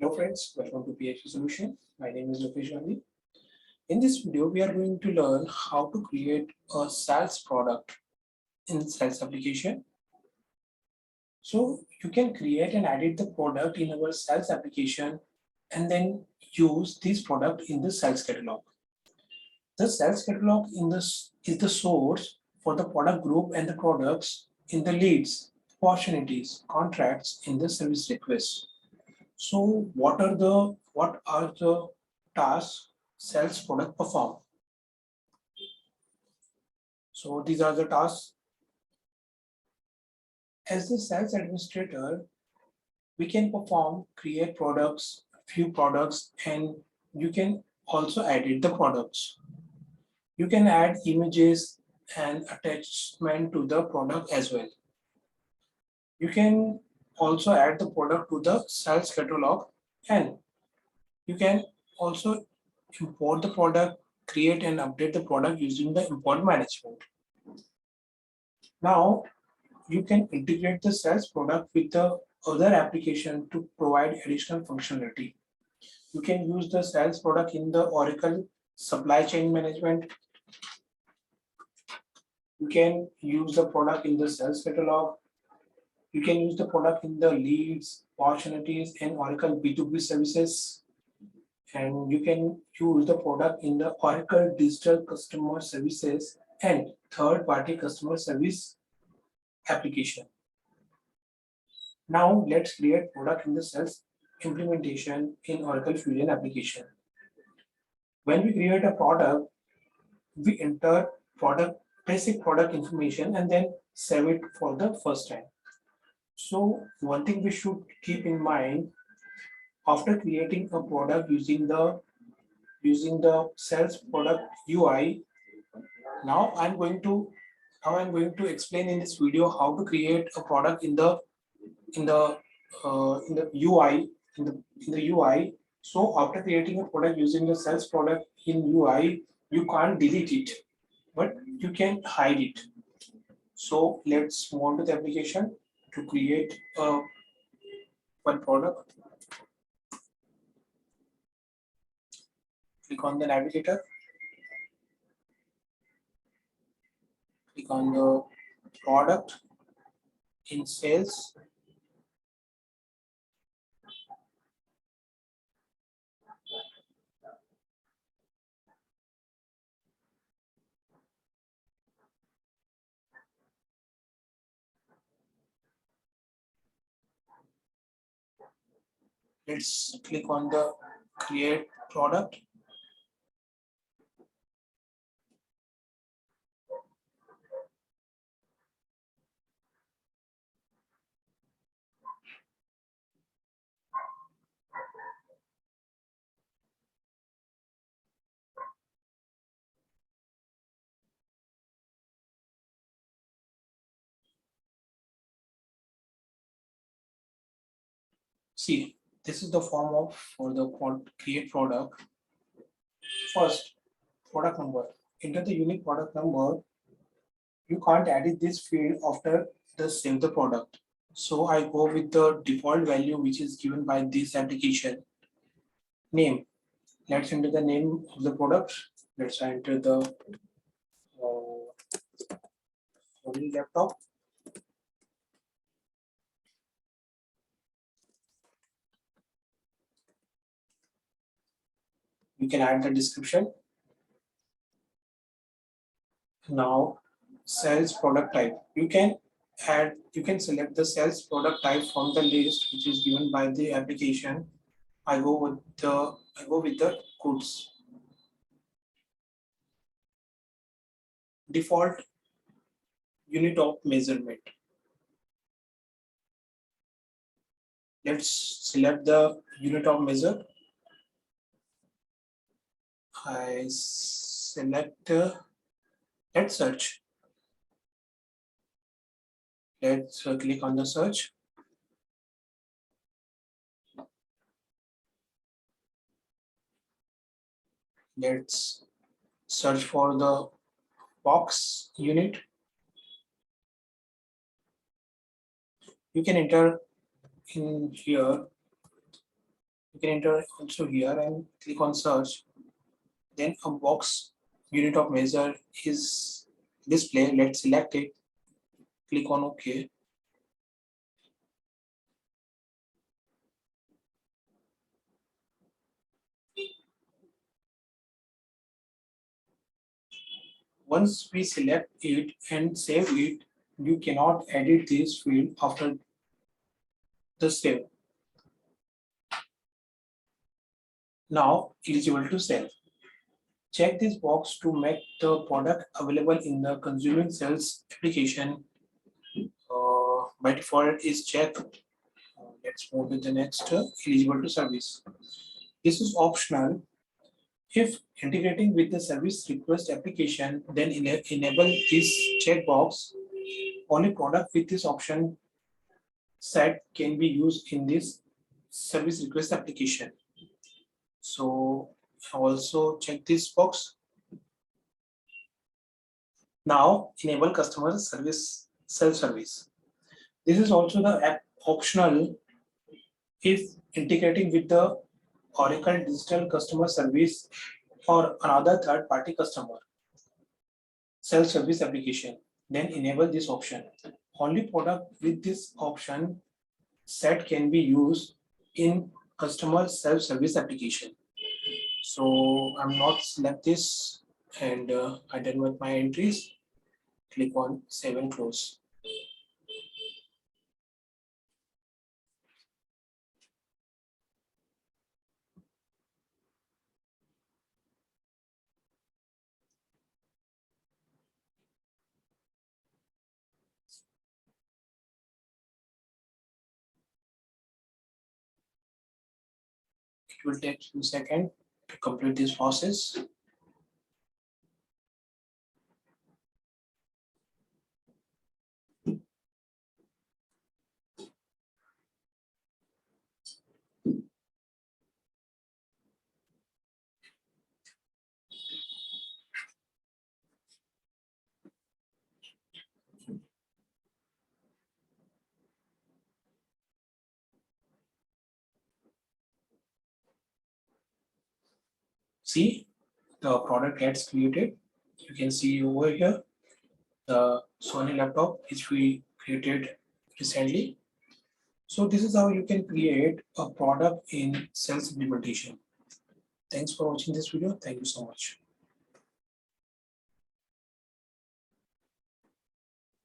Hello friends, welcome to PHP Solution. My name is Lokesh Gandhi. In this video, we are going to learn how to create a sales product in sales application. So you can create and edit the product in our sales application and then use this product in the sales catalog. The sales catalog in this is the source for the product group and the products in the leads, opportunities, contracts in the service requests. So what are the tasks sales product perform? So these are the tasks. As the sales administrator, we can perform, create products, few products, and you can also edit the products. You can add images and attachment to the product as well. You can also add the product to the sales catalog, and you can also import the product, create and update the product using the import management. Now you can integrate the sales product with the other application to provide additional functionality. You can use the sales product in the Oracle supply chain management. You can use the product in the sales catalog. You can use the product in the leads, opportunities, and Oracle B2B services. And you can use the product in the Oracle digital customer services and third-party customer service application. Now let's create product in the sales implementation in Oracle Fusion application. When we create a product, we enter basic product information and then save it for the first time. So one thing we should keep in mind, after creating a product using the sales product UI, now I'm going to explain in this video how to create a product in the UI in the UI. So after creating a product using the sales product in UI, you can't delete it, but you can hide it. So let's move on to the application to create one product. Click on the navigator. Click on the product in sales. Let's click on the create product. See, this is the form of for the create product. First, product number. Enter the unique product number. You can't edit this field after the save the product. So I go with the default value which is given by this application. Name. Let's enter the name of the product. Let's enter the laptop. You can add the description. Now sales product type. You can select the sales product type from the list which is given by the application. I go with the goods. Default unit of measurement. Let's select the unit of measure. I select let's search. Let's click on the search. Let's search for the box unit. You can enter in here You can enter also here and click on search. Then a box unit of measure is display. Let's select it. Click on OK. Once we select it and save it, you cannot edit this field after the save. Now eligible to sell. Check this box to make the product available in the consuming sales application. By default is checked. Let's move to the next eligible to service. This is optional. If integrating with the service request application, then enable this checkbox. Only product with this option set can be used in this service request application. So also check this box. Now enable customer service self-service. This is also the app optional if integrating with the Oracle Digital Customer Service or another third-party customer self-service application. Then enable this option. Only product with this option set can be used in customer self-service application. So I'm not select this and I done with my entries. Click on save and close. It will take few seconds to complete this process. See, the product gets created. You can see over here the Sony laptop which we created recently. So this is how you can create a product in sales implementation. Thanks for watching this video. Thank you so much.